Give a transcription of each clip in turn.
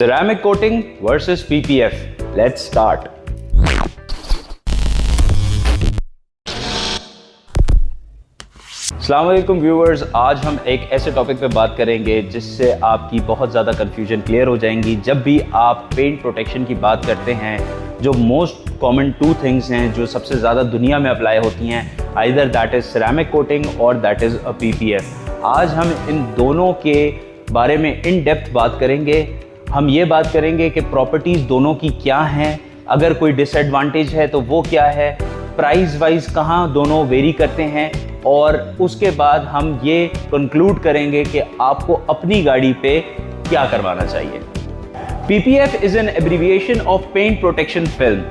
Ceramic coating versus PPF. Let's start. अस्सलाम वालेकुम viewers, आज हम एक ऐसे टॉपिक पे बात करेंगे जिससे आपकी बहुत ज़्यादा कन्फ्यूजन क्लियर हो जाएंगी। जब भी आप पेंट प्रोटेक्शन की बात करते हैं, जो मोस्ट कॉमन टू थिंग्स हैं जो सबसे ज़्यादा दुनिया में अप्लाई होती हैं, either that is ceramic coating और दैट इज़ अ PPF। आज हम इन दोनों के बारे में इन डेप्थ बात करेंगे। हम ये बात करेंगे कि प्रॉपर्टीज़ दोनों की क्या हैं, अगर कोई डिसएडवांटेज है तो वो क्या है, प्राइस वाइज कहाँ दोनों वेरी करते हैं, और उसके बाद हम ये कंक्लूड करेंगे कि आपको अपनी गाड़ी पे क्या करवाना चाहिए। PPF is an abbreviation of paint protection film.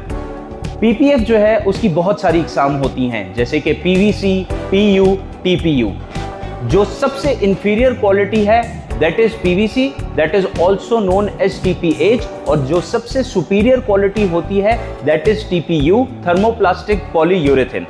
PPF जो है उसकी बहुत सारी इकसाम होती हैं, जैसे कि PVC, PU, TPU। जो सबसे इंफीरियर क्वालिटी है that is PVC, that is also known as TPH, और जो सबसे सुपीरियर क्वालिटी होती है that is TPU, thermoplastic polyurethane.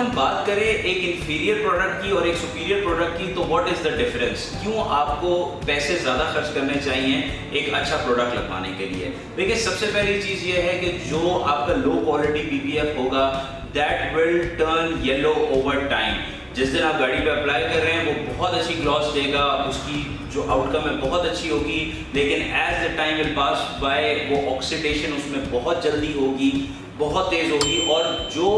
हम बात करें एक इंफीरियर प्रोडक्ट की और एक सुपीरियर प्रोडक्ट की, तो व्हाट इज द डिफरेंस? क्यों आपको पैसे ज़्यादा खर्च करने चाहिए एक अच्छा प्रोडक्ट लगवाने के लिए? देखिए, सबसे पहली चीज़ ये है कि जो आपका लो क्वालिटी PPF होगा that will turn yellow over time. जिस दिन आप गाड़ी पे अप्लाई कर रहे हैं वो बहुत अच्छी ग्लॉस देगा, उसकी जो आउटकम है बहुत अच्छी होगी, लेकिन as the time will pass by वो ऑक्सीडेशन उसमें बहुत जल्दी होगी, बहुत तेज़ होगी, और जो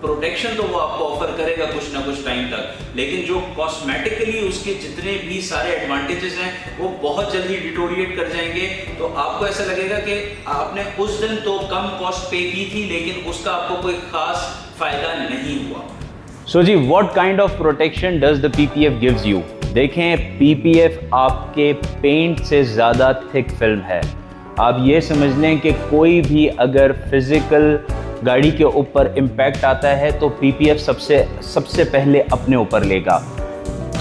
प्रोटेक्शन तो वो आपको ऑफर करेगा कुछ ना कुछ टाइम तक, लेकिन जो कॉस्मेटिकली उसके जितने भी सारे एडवांटेजेस हैं वो बहुत जल्दी डिटोरिएट कर जाएंगे। तो आपको ऐसा लगेगा कि आपने उस दिन तो कम कॉस्ट पे की थी, लेकिन उसका आपको कोई खास फायदा नहीं हुआ। सो जी, what kind of protection does the PPF gives you? देखें, PPF आपके पेंट से ज़्यादा थिक फिल्म है। आप ये समझ लें कि कोई भी अगर फिजिकल गाड़ी के ऊपर इम्पैक्ट आता है तो PPF सबसे पहले अपने ऊपर लेगा,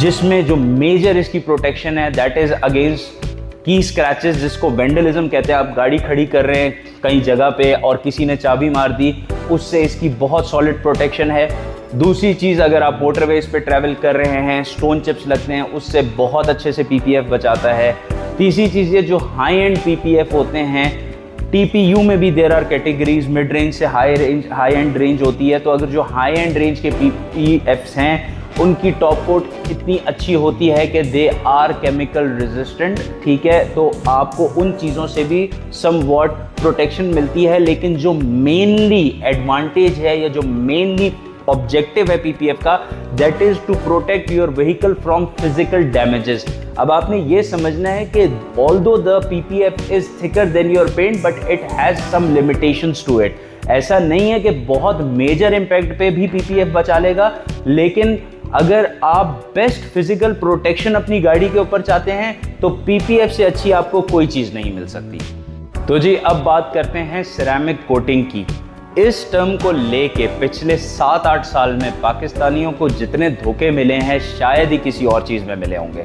जिसमें जो मेजर इसकी प्रोटेक्शन है दैट इज़ अगेंस्ट की स्क्रैचेस, जिसको वेंडलिज्म कहते हैं। आप गाड़ी खड़ी कर रहे हैं कहीं जगह पे और किसी ने चाबी मार दी, उससे इसकी बहुत सॉलिड प्रोटेक्शन है। दूसरी चीज़, अगर आप मोटरवेज पे ट्रैवल कर रहे हैं, स्टोन चिप्स लगते हैं, उससे बहुत अच्छे से PPF बचाता है। तीसरी चीज़, ये जो हाई एंड PPF होते हैं, TPU में भी there are categories, mid range से हाई एंड रेंज होती है। तो अगर जो हाई एंड रेंज के PPFs हैं उनकी टॉप कोट इतनी अच्छी होती है कि दे आर केमिकल रेजिस्टेंट, ठीक है, तो आपको उन चीज़ों से भी समवॉट प्रोटेक्शन मिलती है। लेकिन जो मेनली एडवांटेज है या जो मेनली ऑब्जेक्टिव है PPF का, that is to protect your vehicle from physical damages. अब आपने ये समझना है कि although the PPF is thicker than your paint but it has some limitations to it. ऐसा नहीं है कि बहुत मेजर इम्पैक्ट पे भी PPF बचा लेगा, लेकिन अगर आप बेस्ट फिजिकल प्रोटेक्शन अपनी गाड़ी के ऊपर चाहते हैं तो PPF से अच्छी आपको कोई चीज़ नहीं मिल सकती। तो जी, अब बात करते हैं सिरेमिक कोटिंग की। इस टर्म को लेके पिछले 7-8 साल में पाकिस्तानियों को जितने धोखे मिले हैं शायद ही किसी और चीज़ में मिले होंगे।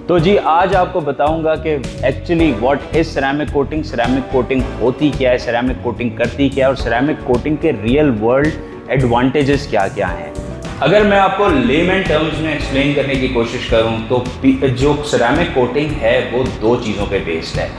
तो जी, आज आपको बताऊंगा कि actually what is ceramic coating, ceramic coating होती क्या है, सिरेमिक कोटिंग करती क्या है, और सिरेमिक कोटिंग के रियल वर्ल्ड एडवांटेजेस क्या क्या हैं। अगर मैं आपको लेमन टर्म्स में एक्सप्लेन करने की कोशिश करूं तो जो सिरेमिक कोटिंग है वो दो चीज़ों पे बेस्ड है।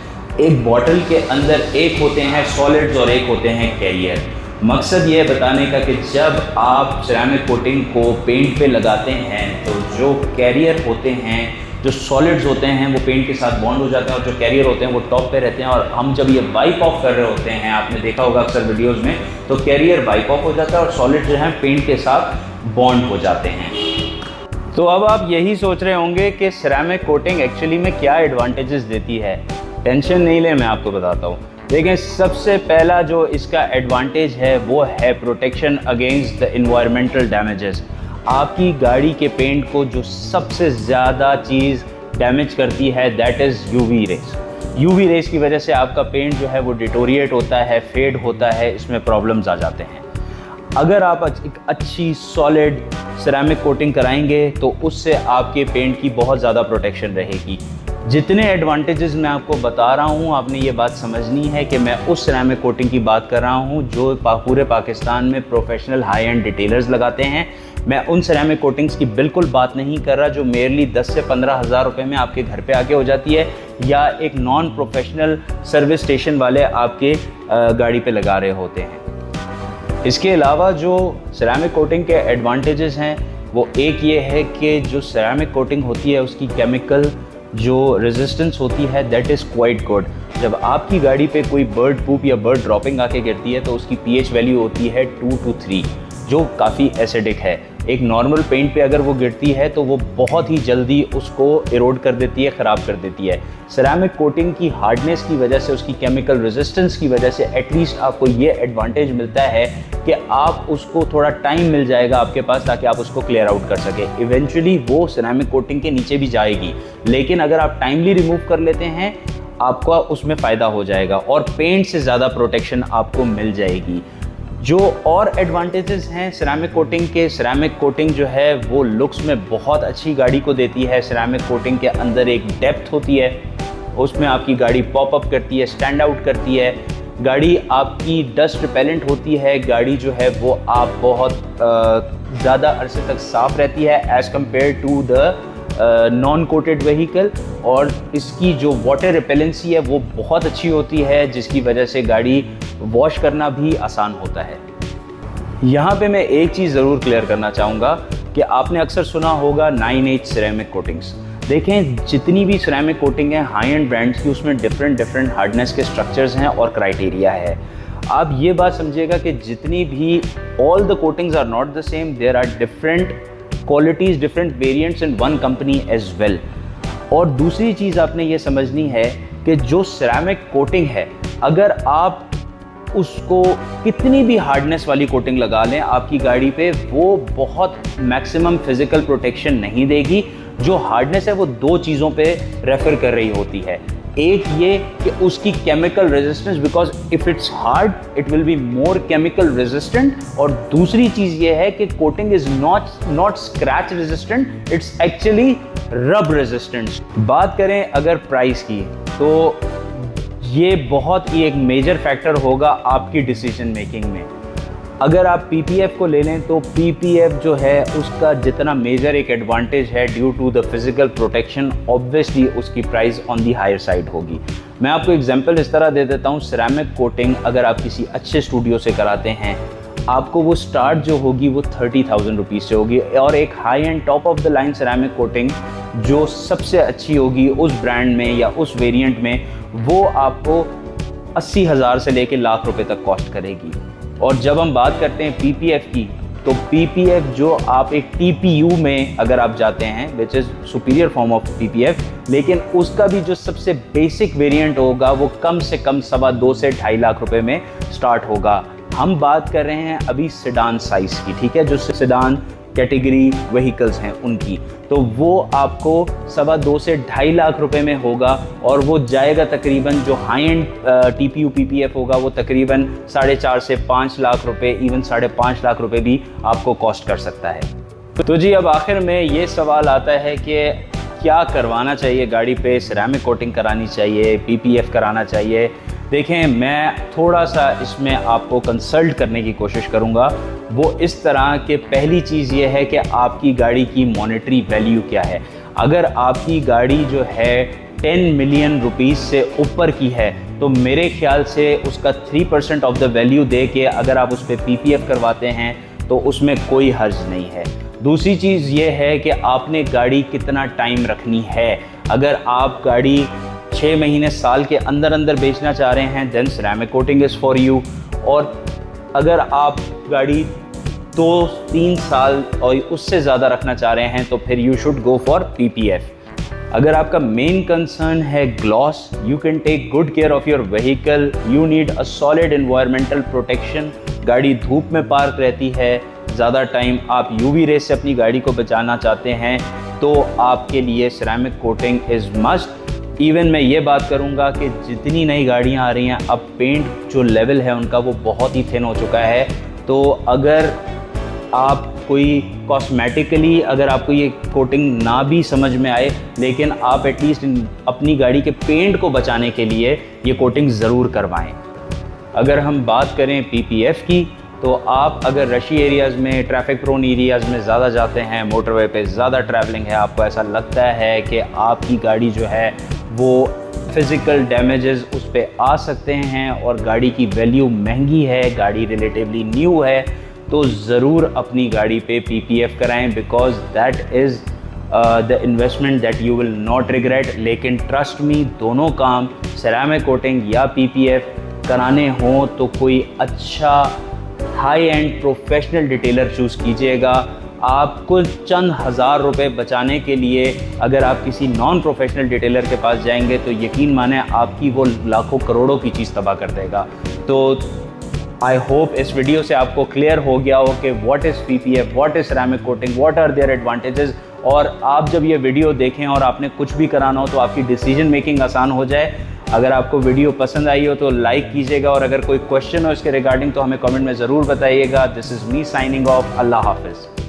एक बॉटल के अंदर एक होते हैं सॉलिड्स और एक होते हैं कैरियर। मकसद ये है बताने का कि जब आप सिरेमिक कोटिंग को पेंट पे लगाते हैं तो जो कैरियर होते हैं, जो सॉलिड्स होते हैं, वो पेंट के साथ बॉन्ड हो जाते हैं, और जो कैरियर होते हैं वो टॉप पे रहते हैं। और हम जब ये वाइप ऑफ कर रहे होते हैं, आपने देखा होगा अक्सर वीडियोस में, तो कैरियर वाइप ऑफ हो जाता है और सॉलिड जो है पेंट के साथ बॉन्ड हो जाते हैं। तो अब आप यही सोच रहे होंगे कि सिरेमिक कोटिंग एक्चुअली में क्या एडवांटेजेस देती है। टेंशन नहीं ले, मैं आपको बताता हूँ। देखिए, सबसे पहला जो इसका एडवांटेज है वो है protection against the environmental damages. आपकी गाड़ी के पेंट को जो सबसे ज़्यादा चीज़ डैमेज करती है that is UV rays. UV rays की वजह से आपका पेंट जो है वो डिटोरिएट होता है, फेड होता है, इसमें प्रॉब्लम्स आ जाते हैं। अगर आप एक अच्छी सॉलिड सिरेमिक कोटिंग कराएंगे तो उससे आपके पेंट की बहुत ज़्यादा प्रोटेक्शन रहेगी। जितने एडवांटेजेस मैं आपको बता रहा हूँ, आपने ये बात समझनी है कि मैं उस सिरेमिक कोटिंग की बात कर रहा हूँ जो पूरे पाकिस्तान में प्रोफेशनल हाई एंड डिटेलर्स लगाते हैं। मैं उन सिरेमिक कोटिंग्स की बिल्कुल बात नहीं कर रहा जो मेयरली 10 से 15 हज़ार रुपये में आपके घर पे आके हो जाती है, या एक नॉन प्रोफेशनल सर्विस स्टेशन वाले आपके गाड़ी पे लगा रहे होते हैं। इसके अलावा जो सिरेमिक कोटिंग के एडवांटेजेस हैं वो एक ये है कि जो सिरेमिक कोटिंग होती है उसकी केमिकल जो रेजिस्टेंस होती है दैट इज़ क्वाइट गुड। जब आपकी गाड़ी पे कोई बर्ड पूप या बर्ड ड्रॉपिंग आके गिरती है तो उसकी पीएच वैल्यू होती है 2 to 3, जो काफ़ी एसिडिक है। एक नॉर्मल पेंट पे अगर वो गिरती है तो वो बहुत ही जल्दी उसको इरोड कर देती है, ख़राब कर देती है। सिरेमिक कोटिंग की हार्डनेस की वजह से, उसकी केमिकल रेजिस्टेंस की वजह से एटलीस्ट आपको ये एडवांटेज मिलता है कि आप उसको थोड़ा टाइम मिल जाएगा आपके पास ताकि आप उसको क्लियर आउट कर सकें। इवेंचुअली वो सिरेमिक कोटिंग के नीचे भी जाएगी, लेकिन अगर आप टाइमली रिमूव कर लेते हैं आपका उसमें फ़ायदा हो जाएगा और पेंट से ज़्यादा प्रोटेक्शन आपको मिल जाएगी। जो और एडवांटेजेस हैं सिरेमिक कोटिंग के, सिरेमिक कोटिंग जो है वो लुक्स में बहुत अच्छी गाड़ी को देती है। सिरेमिक कोटिंग के अंदर एक डेप्थ होती है, उसमें आपकी गाड़ी पॉप अप करती है, स्टैंड आउट करती है। गाड़ी आपकी डस्ट रिपेलेंट होती है, गाड़ी जो है वो आप बहुत ज़्यादा अरसे तक साफ़ रहती है as compare to the non coated vehicle, और इसकी जो वाटर रिपेलेंसी है वो बहुत अच्छी होती है जिसकी वजह से गाड़ी वॉश करना भी आसान होता है। यहाँ पे मैं एक चीज़ ज़रूर क्लियर करना चाहूँगा कि आपने अक्सर सुना होगा 9H सिरेमिक कोटिंग्स। देखें, जितनी भी सिरेमिक कोटिंग है हाई एंड ब्रांड्स की, उसमें डिफरेंट हार्डनेस के स्ट्रक्चर्स हैं और क्राइटेरिया है। आप ये बात समझिएगा कि जितनी भी all the coatings are not the same, there are different qualities, different variants in one company as well. और दूसरी चीज़ आपने ये समझनी है कि जो सिरेमिक कोटिंग है, अगर आप उसको कितनी भी हार्डनेस वाली कोटिंग लगा लें आपकी गाड़ी पे, वो बहुत मैक्सिमम फिजिकल प्रोटेक्शन नहीं देगी। जो हार्डनेस है वो दो चीज़ों पे रेफर कर रही होती है। एक ये कि उसकी chemical resistance, because if it's hard it will be more chemical resistant, और दूसरी चीज़ ये है कि coating is not scratch resistant, it's actually रब रेजिस्टेंट। बात करें अगर प्राइस की, तो ये बहुत ही एक मेजर फैक्टर होगा आपकी डिसीजन मेकिंग में। अगर आप पीपीएफ को ले लें तो पीपीएफ जो है उसका जितना मेजर एक एडवांटेज है due to the physical protection, obviously उसकी price on the higher side होगी। मैं आपको एग्जांपल इस तरह दे देता हूँ, सिरेमिक कोटिंग अगर आप किसी अच्छे स्टूडियो से कराते हैं, आपको वो स्टार्ट जो होगी वो 30,000 रुपीज़ से होगी, और एक high and top of the line ceramic coating जो सबसे अच्छी होगी उस ब्रांड में या उस वेरिएंट में, वो आपको 80,000 से लेके लाख रुपए तक कॉस्ट करेगी। और जब हम बात करते हैं पीपीएफ की, तो पीपीएफ जो आप एक टीपीयू में अगर आप जाते हैं, which is superior form of PPF, लेकिन उसका भी जो सबसे बेसिक वेरिएंट होगा वो कम से कम 2.25 से 2.5 लाख रुपए में स्टार्ट होगा। हम बात कर रहे हैं अभी सेडान साइज़ की, ठीक है, जो सेडान कैटेगरी व्हीकल्स हैं उनकी, तो वो आपको 2.25 से 2.5 लाख रुपए में होगा, और वो जाएगा तकरीबन, जो हाई एंड टीपीयू पीपीएफ होगा वो तकरीबन 4.5 से 5 लाख रुपए, इवन 5.5 लाख रुपए भी आपको कॉस्ट कर सकता है। तो जी अब आखिर में ये सवाल आता है कि क्या करवाना चाहिए गाड़ी पे, सिरेमिक कोटिंग करानी चाहिए, पीपीएफ कराना चाहिए। देखें, मैं थोड़ा सा इसमें आपको कंसल्ट करने की कोशिश करूंगा। वो इस तरह के, पहली चीज़ ये है कि आपकी गाड़ी की मॉनेटरी वैल्यू क्या है। अगर आपकी गाड़ी जो है 10 मिलियन रुपीज़ से ऊपर की है तो मेरे ख्याल से उसका 3% ऑफ द वैल्यू दे के अगर आप उस पर पीपीएफ करवाते हैं तो उसमें कोई हर्ज नहीं है। दूसरी चीज़ ये है कि आपने गाड़ी कितना टाइम रखनी है। अगर आप गाड़ी 6 महीने, साल के अंदर अंदर बेचना चाह रहे हैं, then ceramic coating is for you. और अगर आप गाड़ी 2-3 साल और उससे ज़्यादा रखना चाह रहे हैं तो फिर you should go for PPF. अगर आपका मेन कंसर्न है gloss, you can take good care of your vehicle, you need a solid environmental protection. गाड़ी धूप में पार्क रहती है ज़्यादा टाइम, आप यूवी रेस से अपनी गाड़ी को बचाना चाहते हैं, तो आपके लिए ceramic coating is must. Even मैं ये बात करूँगा कि जितनी नई गाड़ियाँ आ रही हैं, अब पेंट जो लेवल है उनका वो बहुत ही थिन हो चुका है। तो अगर आप कोई कॉस्मेटिकली अगर आपको ये कोटिंग ना भी समझ में आए, लेकिन आप एटलीस्ट अपनी गाड़ी के पेंट को बचाने के लिए ये कोटिंग ज़रूर करवाएं। अगर हम बात करें पीपीएफ की, तो आप अगर रशी एरियाज़ में, ट्रैफिक प्रोन एरियाज़ में ज़्यादा जाते हैं, मोटरवे पे ज़्यादा ट्रैवलिंग है, आपको ऐसा लगता है कि आपकी गाड़ी जो है वो फ़िज़िकल डैमेजेस उस पर आ सकते हैं और गाड़ी की वैल्यू महंगी है, गाड़ी रिलेटिवली न्यू है, तो ज़रूर अपनी गाड़ी पे PPF कराएं, because that is the investment that you will not regret. लेकिन ट्रस्ट मी, दोनों काम सेरामिक कोटिंग या PPF कराने हों तो कोई अच्छा high and professional detailer choose कीजिएगा। आपको चंद हज़ार रुपए बचाने के लिए अगर आप किसी नॉन प्रोफेशनल डिटेलर के पास जाएंगे तो यकीन माने आपकी वो लाखों करोड़ों की चीज़ तबाह कर देगा। तो आई होप इस वीडियो से आपको क्लियर हो गया हो कि what is PPF, what is ceramic coating, what are their advantages, और आप जब ये वीडियो देखें और आपने कुछ भी कराना हो तो आपकी डिसीजन मेकिंग आसान हो जाए। अगर आपको वीडियो पसंद आई हो तो लाइक कीजिएगा, और अगर कोई क्वेश्चन हो इसके रिगार्डिंग तो हमें कमेंट में ज़रूर बताइएगा। This is me signing off. अल्लाह हाफिज़।